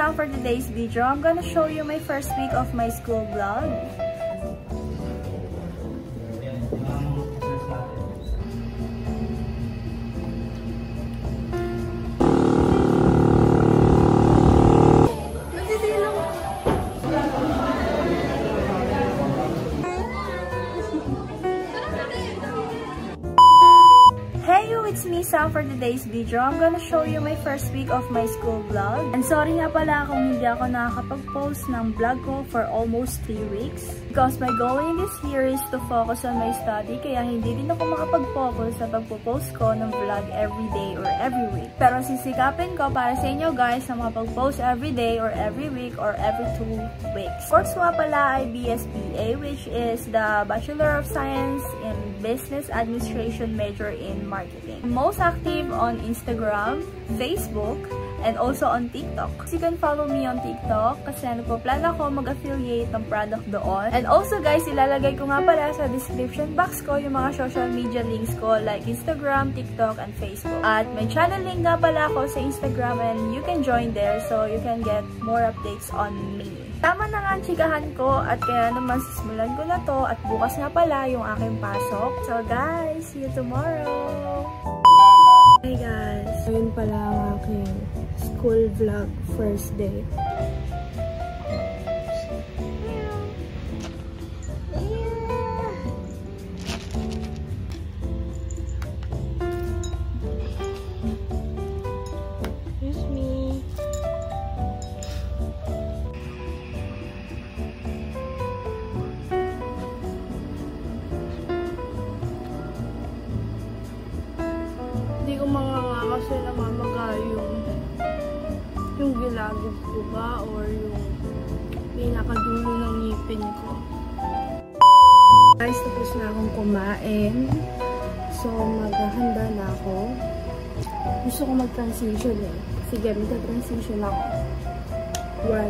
Sam for today's video. I'm gonna show you my first week of my school vlog. It's me, Sam, for today's video. I'm gonna show you my first week of my school vlog. And sorry nga pala kung hindi ako nakakapag-post ng vlog ko for almost 3 weeks. Because my goal in this year is to focus on my study, kaya hindi din ako makapag-focus sa pagpo-post ko ng vlog every day or every week. Pero sisikapin ko para sa inyo guys na makapag-post every day or every week or every 2 weeks. Course nga pala ay BSBA, which is the Bachelor of Science in Business Administration major in Marketing. I'm most active on Instagram, Facebook, and also on TikTok. So you can follow me on TikTok kasi nagpo-plan ako mag-affiliate ng product doon. And also guys, ilalagay ko nga pala sa description box ko yung mga social media links ko like Instagram, TikTok, and Facebook. At may channel link nga pala ako sa Instagram and you can join there so you can get more updates on me. Tama na nga ang chikahan ko at kaya naman sisimulan ko na to at bukas nga pala yung aking pasok. So guys, see you tomorrow! Hey guys! Ayun pala ang aking school vlog first day. Hindi ko manganga kasi namamaga yung gilagid ko ba or yung pinakadulo ng ngipin ko. Guys, tapos na akong kumain. So, maghahanda na ako. Gusto ko mag-transition eh. Sige, magta-transition ako. 1,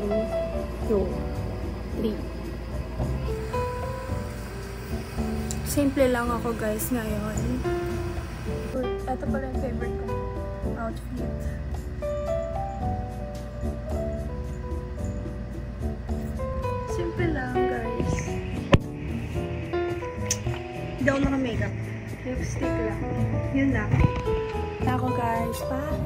2, 3. Simple lang ako guys ngayon. Ito pala yung favorite ko outfit. Simple lang, guys. Hindi ako naka-makeup. Lipstick lang. Yun lang. Ako, guys. Bye!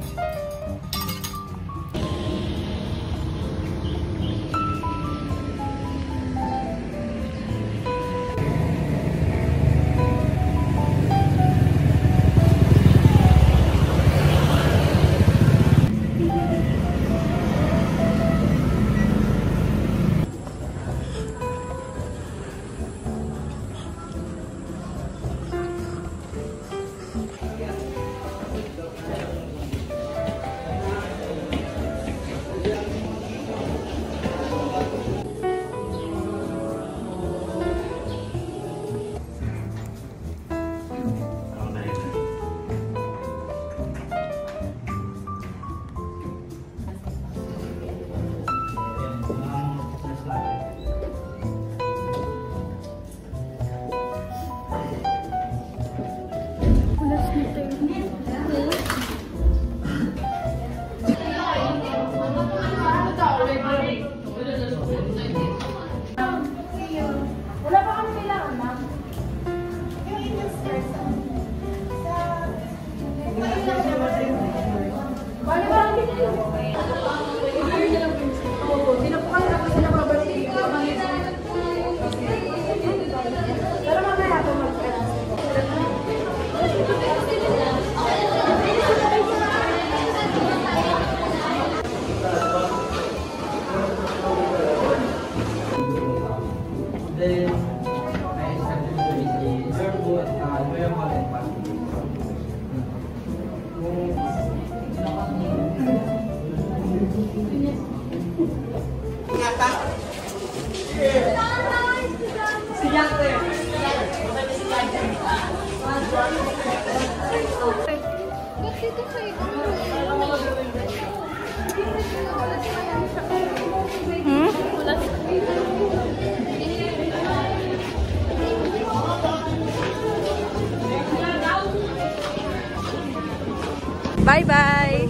Bye-bye!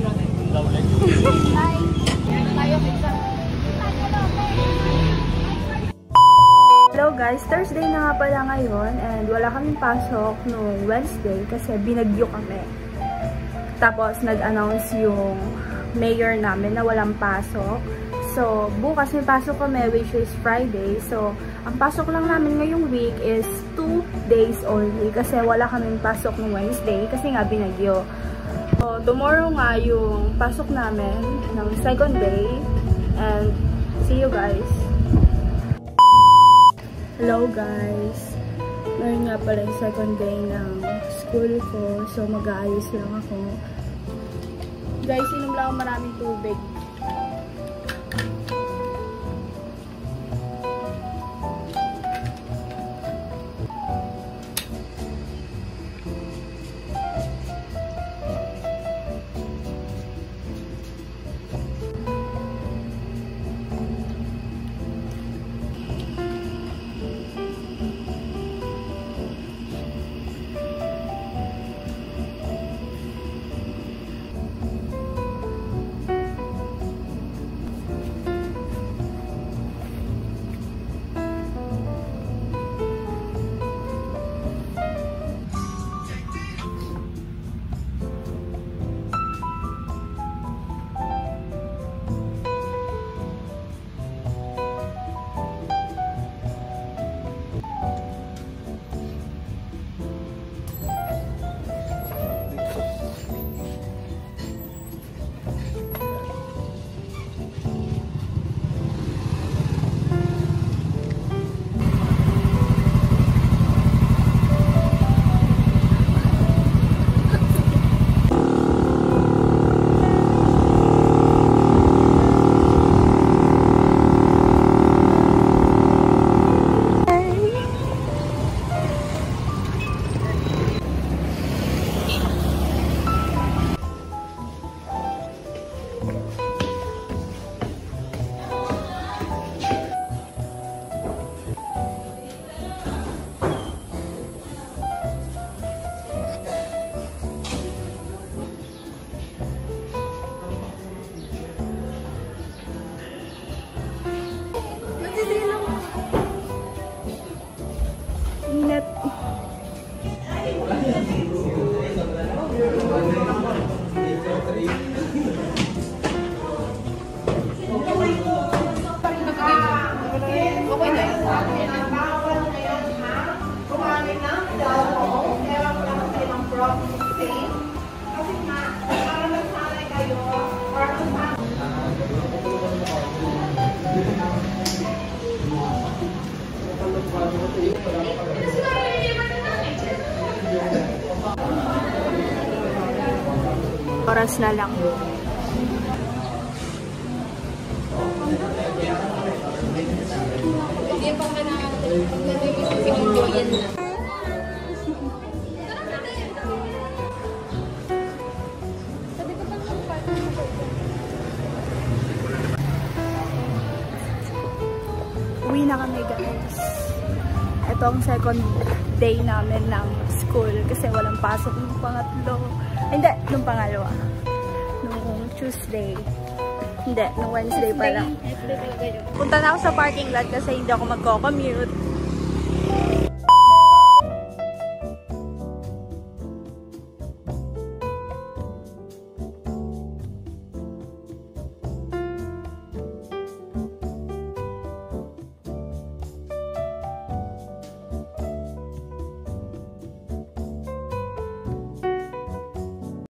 Bye! Hello guys, Thursday na nga pala ngayon and wala kaming pasok noong Wednesday kasi binagyo kami. Tapos nag-announce yung mayor namin na walang pasok. So, bukas may pasok kami which is Friday. So, ang pasok lang namin ngayong week is 2 days only kasi wala kaming pasok noong Wednesday kasi nga binagyo. So, tomorrow nga yung pasok namin ng second day and see you guys. Hello guys! Ngayon nga pala yung second day ng school ko. So, mag-aayos lang ako. Guys, inom lang ako maraming tubig. Oras na lang. Hindi pa ka na pinunduyan na. Uwi na kami guys. Ito ang second day namin ng school kasi walang pasok nung pangatlo. Hindi, nung pangalawa. Nung Tuesday. Hindi, nung Wednesday pa lang. Punta na ako sa parking lot kasi hindi ako magko-commute.